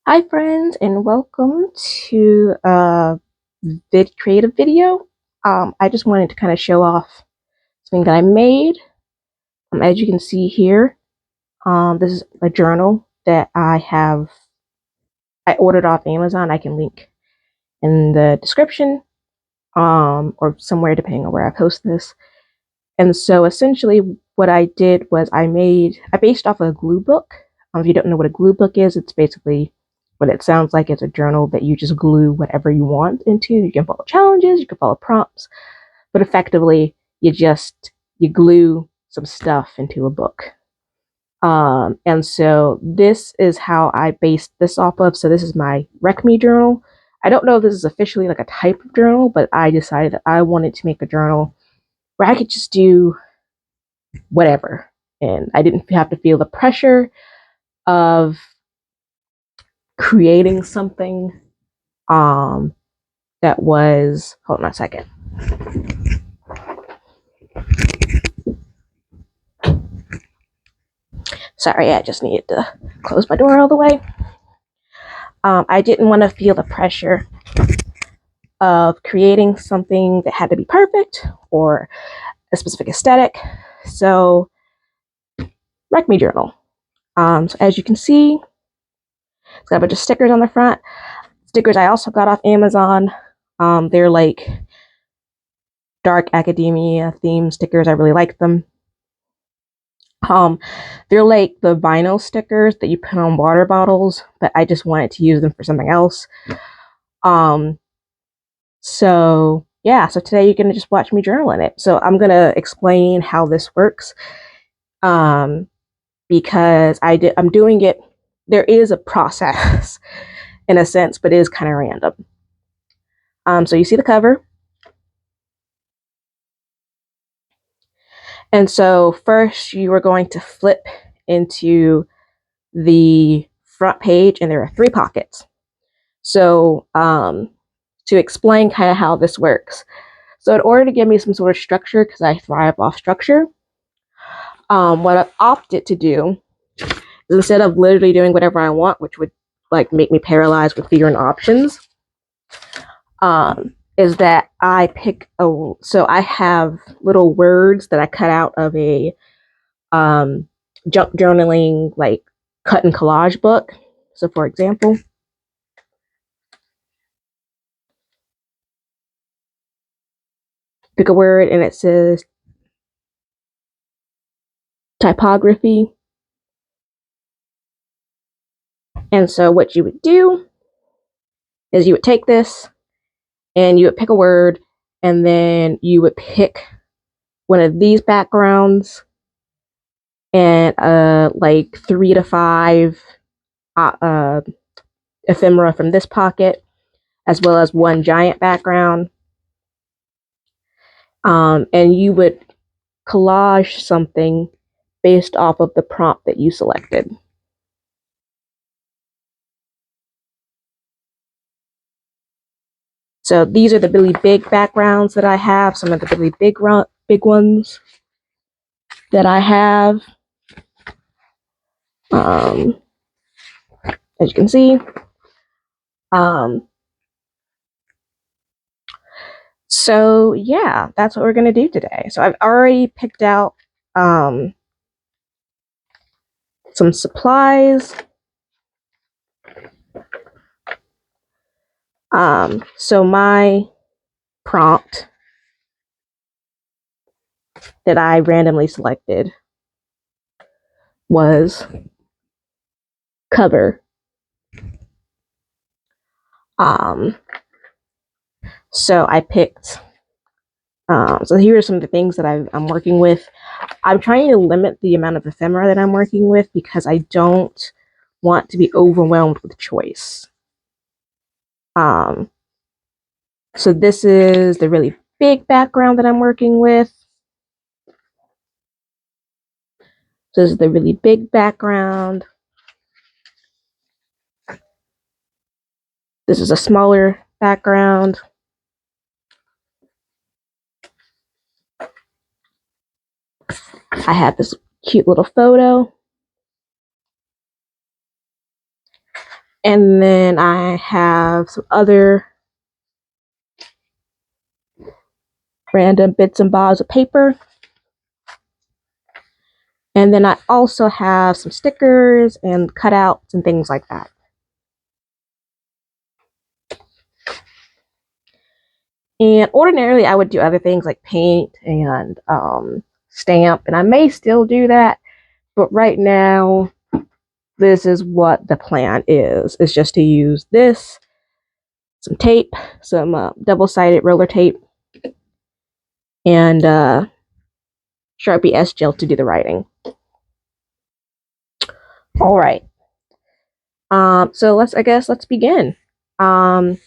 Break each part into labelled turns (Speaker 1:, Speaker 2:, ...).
Speaker 1: Hi friends and welcome to a creative video. I just wanted to kind of show off something that I made. As you can see here, this is a journal that I ordered off Amazon. I can link in the description or somewhere depending on where I post this. And so essentially what I did was I based off a glue book. If you don't know what a glue book is, it's basically what it sounds like. It's a journal that you just glue whatever you want into. You can follow challenges, you can follow prompts, but effectively you glue some stuff into a book. And so this is how I based this off of. So this is my Rec Me journal. I don't know if this is officially like a type of journal, but I decided that I wanted to make a journal where I could just do whatever. And I didn't have to feel the pressure of creating something that was, hold on a second. Sorry, I just needed to close my door all the way. I didn't want to feel the pressure of creating something that had to be perfect or a specific aesthetic. So, Rec Me Journal. So as you can see, it's got a bunch of stickers on the front. Stickers I also got off Amazon. They're like dark academia theme stickers. I really like them. They're like the vinyl stickers that you put on water bottles, but I just wanted to use them for something else. Um, so yeah, so today you're gonna just watch me journal in it. So I'm gonna explain how this works. Um, because I'm doing it. There is a process in a sense, but it is kind of random. So you see the cover. And so first you are going to flip into the front page, and there are 3 pockets. So to explain kind of how this works. So in order to give me some sort of structure, because I thrive off structure, what I've opted to do is instead of literally doing whatever I want, which would like make me paralyzed with fear and options, is that so I have little words that I cut out of a junk journaling like cut and collage book. So for example, pick a word and it says typography. And so what you would do is you would take this and you would pick a word, and then you would pick one of these backgrounds and like 3 to 5 uh, ephemera from this pocket, as well as one giant background. And you would collage something based off of the prompt that you selected. So these are the really big backgrounds that I have, some of the really big ones that I have. As you can see. So yeah, that's what we're gonna do today. So I've already picked out some supplies. So my prompt that I randomly selected was cover. So I picked. So here are some of the things that I'm working with. I'm trying to limit the amount of ephemera that I'm working with because I don't want to be overwhelmed with choice. So this is the really big background that I'm working with. So this is the really big background. This is a smaller background. I have this cute little photo. And then I have some other random bits and bobs of paper. And then I also have some stickers and cutouts and things like that. And ordinarily, I would do other things like paint and stamp, and I may still do that. But right now, this is what the plan is. It's just to use this, some tape, some double-sided roller tape, and Sharpie S-Gel to do the writing. All right. So let's begin. So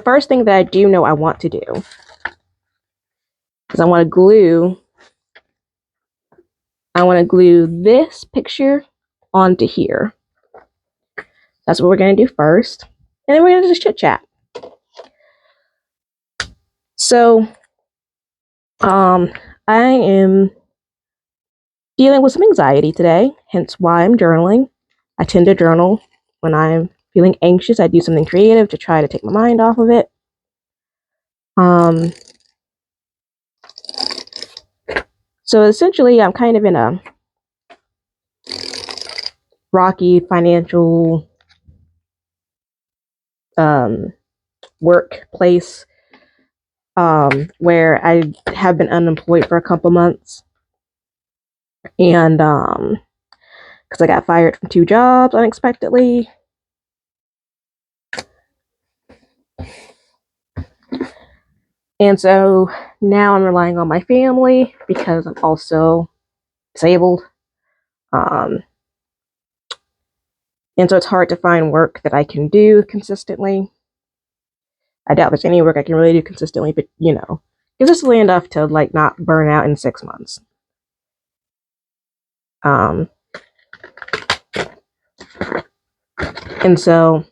Speaker 1: first thing that I do know I want to do is I want to glue this picture onto here. That's what we're going to do first. And then we're going to just chit chat. So, I am dealing with some anxiety today, hence why I'm journaling. I tend to journal when I'm feeling anxious. I do something creative to try to take my mind off of it. So essentially, I'm kind of in a rocky financial workplace where I have been unemployed for a couple months. And because I got fired from 2 jobs unexpectedly. And so now I'm relying on my family because I'm also disabled. And so it's hard to find work that I can do consistently. I doubt there's any work I can really do consistently, but consistently enough to like not burn out in 6 months. And so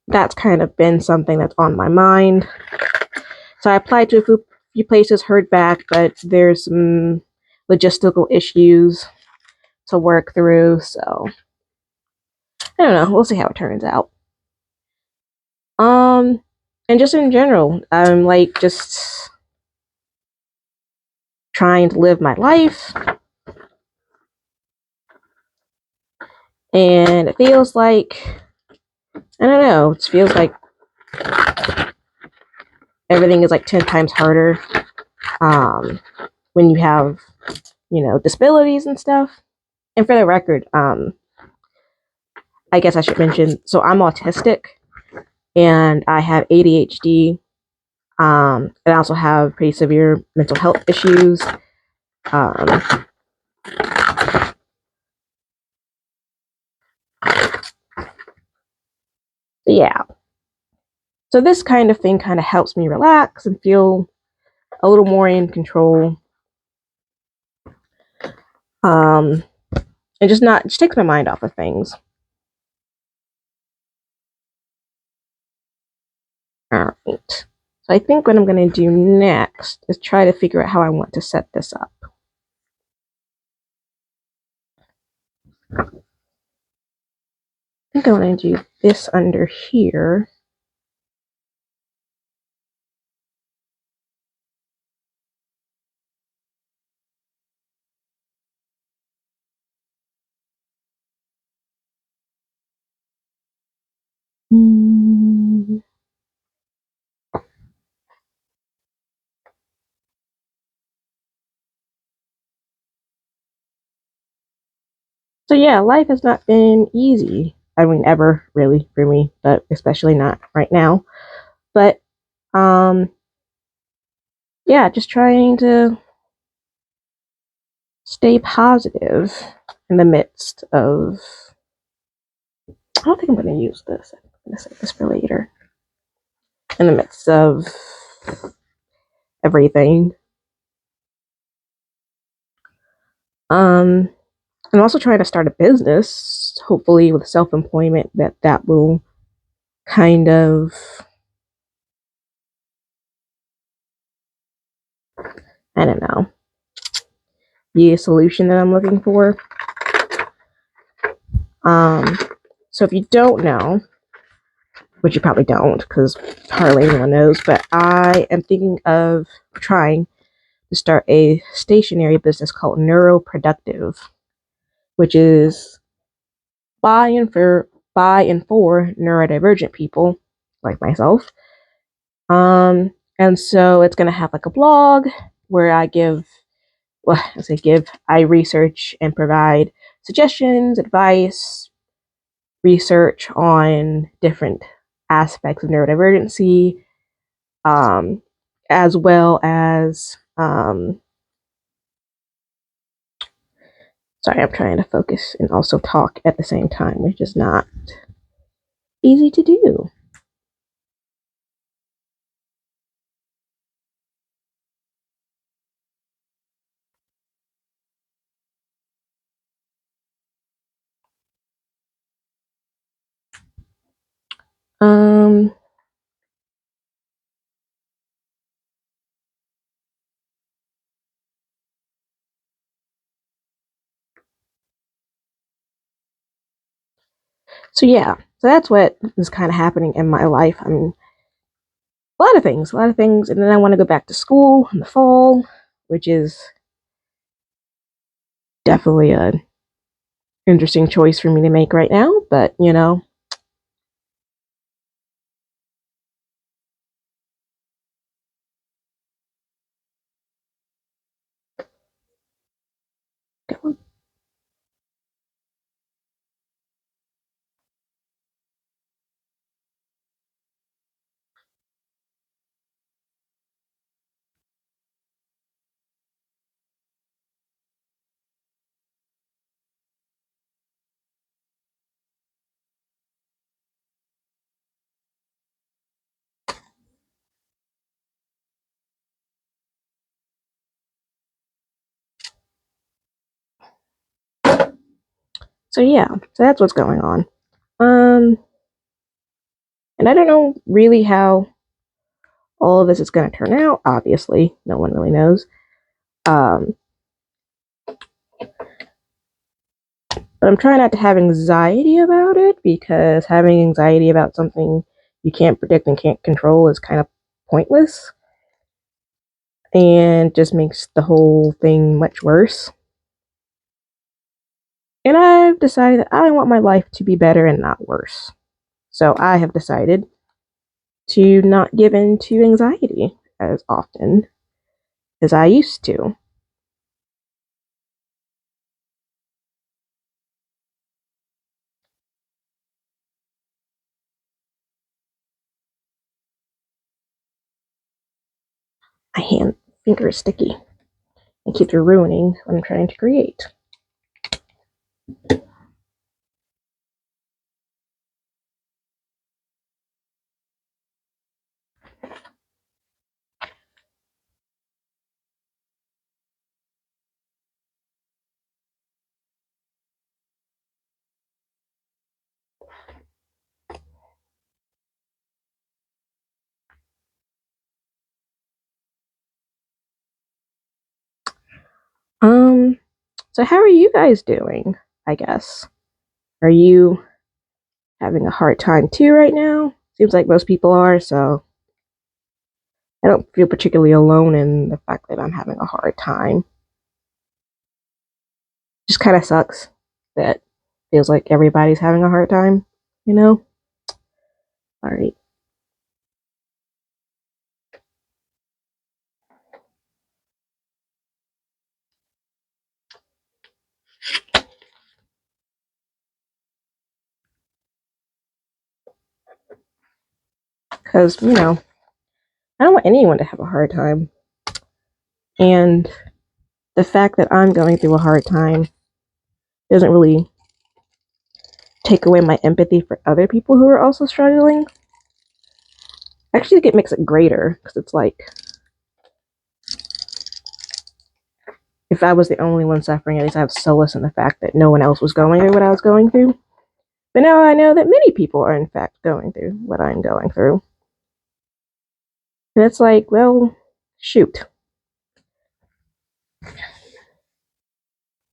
Speaker 1: that's kind of been something that's on my mind. So I applied to a few places, heard back, but there's some logistical issues to work through. So I don't know. We'll see how it turns out. And just in general, I'm like just trying to live my life. And it feels like, I don't know, it feels like everything is like 10 times harder when you have, disabilities and stuff. And for the record, I guess I should mention, so I'm autistic and I have ADHD. And I also have pretty severe mental health issues. Yeah. So this kind of thing kind of helps me relax and feel a little more in control. And just takes my mind off of things. All right. So I think what I'm going to do next is try to figure out how I want to set this up. I think I want to do this under here. So yeah, life has not been easy. I mean, ever really for me, but especially not right now. But yeah, just trying to stay positive in the midst of. I don't think I'm going to use this. I'm going to save this for later. In the midst of everything. I'm also trying to start a business, hopefully with self-employment, that will kind of, I don't know, be a solution that I'm looking for. So if you don't know, which you probably don't because hardly anyone knows, but I am thinking of trying to start a stationery business called Neuroproductive, which is by and for neurodivergent people like myself. And so it's gonna have like a blog where I research and provide suggestions, advice, research on different aspects of neurodivergency, um, as well as sorry, I'm trying to focus and also talk at the same time, which is not easy to do. Um, so yeah, so that's what is kind of happening in my life. I mean, a lot of things, and then I want to go back to school in the fall, which is definitely a interesting choice for me to make right now. But you know, so yeah, so that's what's going on. Um, and I don't know really how all of this is going to turn out. Obviously, no one really knows. Um, but I'm trying not to have anxiety about it because having anxiety about something you can't predict and can't control is kind of pointless and just makes the whole thing much worse. And I've decided that I want my life to be better and not worse. So I have decided to not give in to anxiety as often as I used to. My finger is sticky and keeps ruining what I'm trying to create. Um, so how are you guys doing? I guess. Are you having a hard time too right now? Seems like most people are, so I don't feel particularly alone in the fact that I'm having a hard time. Just kind of sucks that feels like everybody's having a hard time, you know? All right. Because, you know, I don't want anyone to have a hard time. And the fact that I'm going through a hard time doesn't really take away my empathy for other people who are also struggling. Actually, it makes it greater because it's like if I was the only one suffering, at least I have solace in the fact that no one else was going through what I was going through. But now I know that many people are in fact going through what I'm going through. And it's like, well, shoot.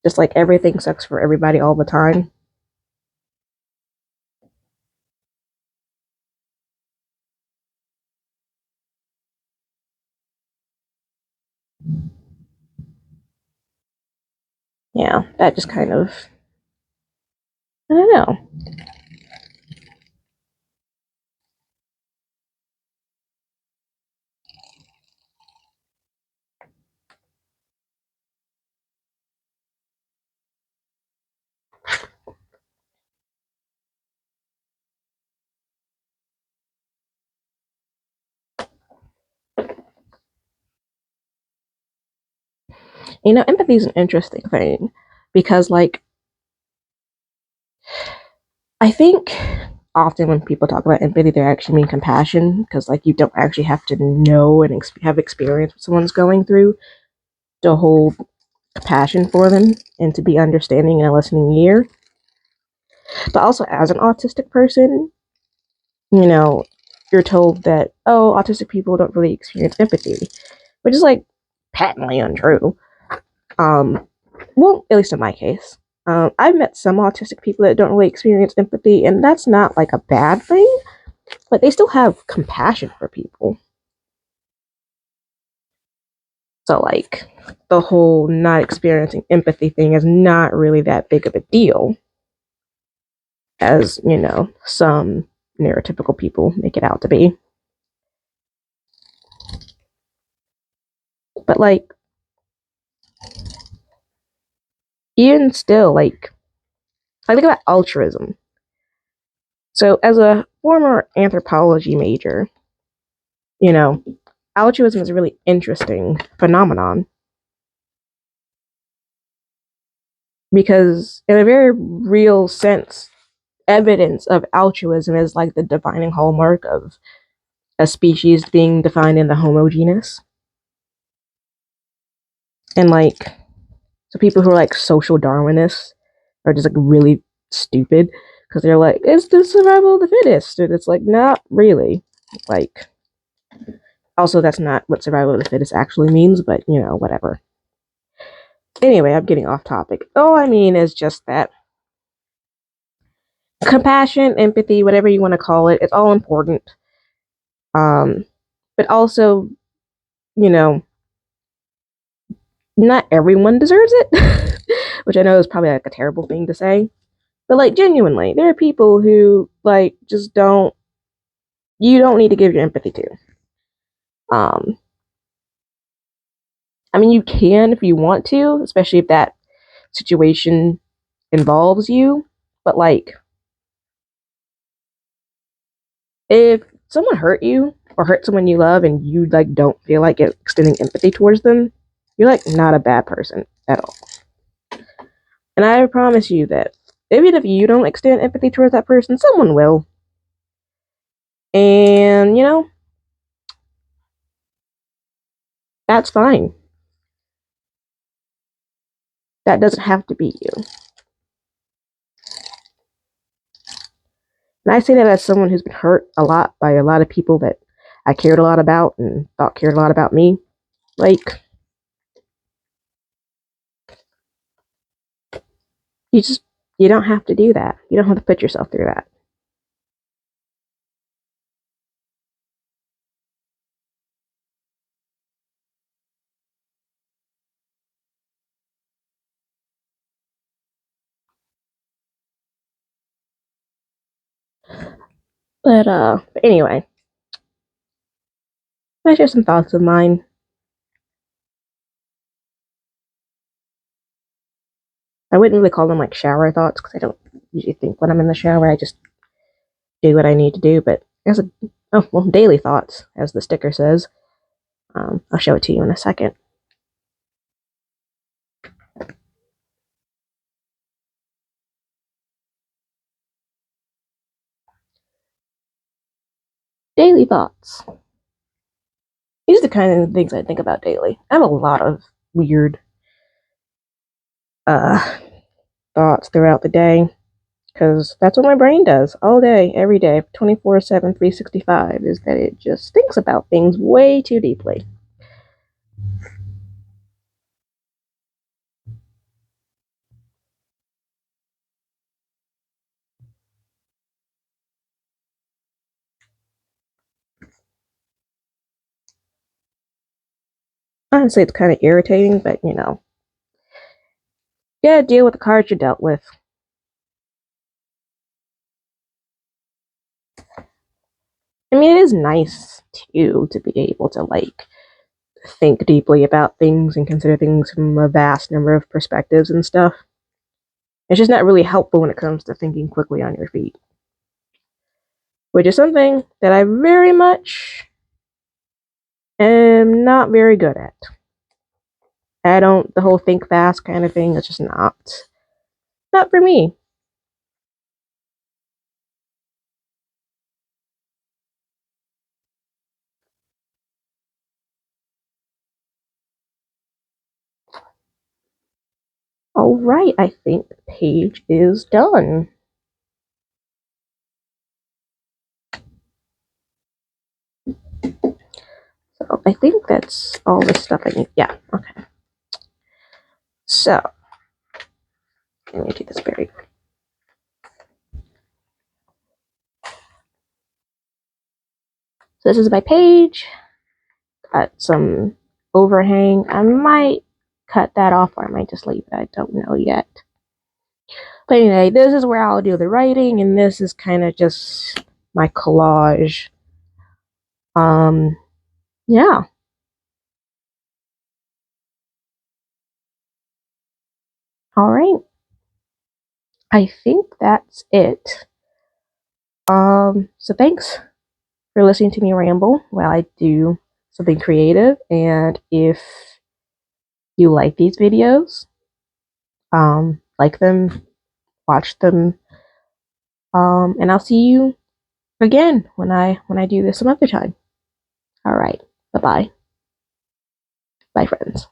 Speaker 1: Just like everything sucks for everybody all the time. Yeah, that just kind of, I don't know. Empathy is an interesting thing because, like, I think often when people talk about empathy, they actually mean compassion because, like, you don't actually have to know and have experience what someone's going through to hold compassion for them and to be understanding and a listening ear. But also, as an autistic person, you know, you're told that, oh, autistic people don't really experience empathy, which is like patently untrue. Um, well, at least in my case. I've met some autistic people that don't really experience empathy, and that's not like a bad thing, but they still have compassion for people. So, like, the whole not experiencing empathy thing is not really that big of a deal as, some neurotypical people make it out to be. But, like, even still, like, I think about altruism. So, as a former anthropology major, you know, altruism is a really interesting phenomenon because, in a very real sense, evidence of altruism is like the defining hallmark of a species being defined in the Homo genus. And, like, so people who are like social Darwinists are just like really stupid because they're like, it's the survival of the fittest. And it's like, not really. Like, also, that's not what survival of the fittest actually means, but whatever. Anyway, I'm getting off topic. All I mean is just that compassion, empathy, whatever you want to call it, it's all important. Um, but also, you know, not everyone deserves it, which I know is probably like a terrible thing to say. But like genuinely, there are people who like just don't. You don't need to give your empathy to. Um, I mean, you can if you want to, especially if that situation involves you. But like, if someone hurt you or hurt someone you love and you like don't feel like extending empathy towards them, you're like not a bad person at all. And I promise you that even if you don't extend empathy towards that person, someone will. And that's fine. That doesn't have to be you. And I say that as someone who's been hurt a lot by a lot of people that I cared a lot about and thought cared a lot about me. Like, you just, you don't have to do that. You don't have to put yourself through that. But anyway, I share some thoughts of mine. I wouldn't really call them like shower thoughts because I don't usually think when I'm in the shower. I just do what I need to do. But as a, oh, well, daily thoughts, as the sticker says. I'll show it to you in a second. Daily thoughts. These are the kind of things I think about daily. I have a lot of weird uh, thoughts throughout the day because that's what my brain does all day, every day, 24/7, 365, is that it just thinks about things way too deeply. Honestly, it's kind of irritating, but You gotta deal with the cards you're dealt with. I mean, it is nice too to be able to like think deeply about things and consider things from a vast number of perspectives and stuff. It's just not really helpful when it comes to thinking quickly on your feet, which is something that I very much am not very good at. I don't, the whole think fast kind of thing, it's just not for me. All right, I think the page is done. So I think that's all the stuff I need. Yeah, okay. So, let me do this very quick. So this is my page. Got some overhang. I might cut that off or I might just leave it. I don't know yet. But anyway, this is where I'll do the writing, and this is kind of just my collage. Yeah. All right. I think that's it. So thanks for listening to me ramble while I do something creative. And if you like these videos, like them, watch them, and I'll see you again when I do this some other time. All right. Bye-bye. Bye, friends.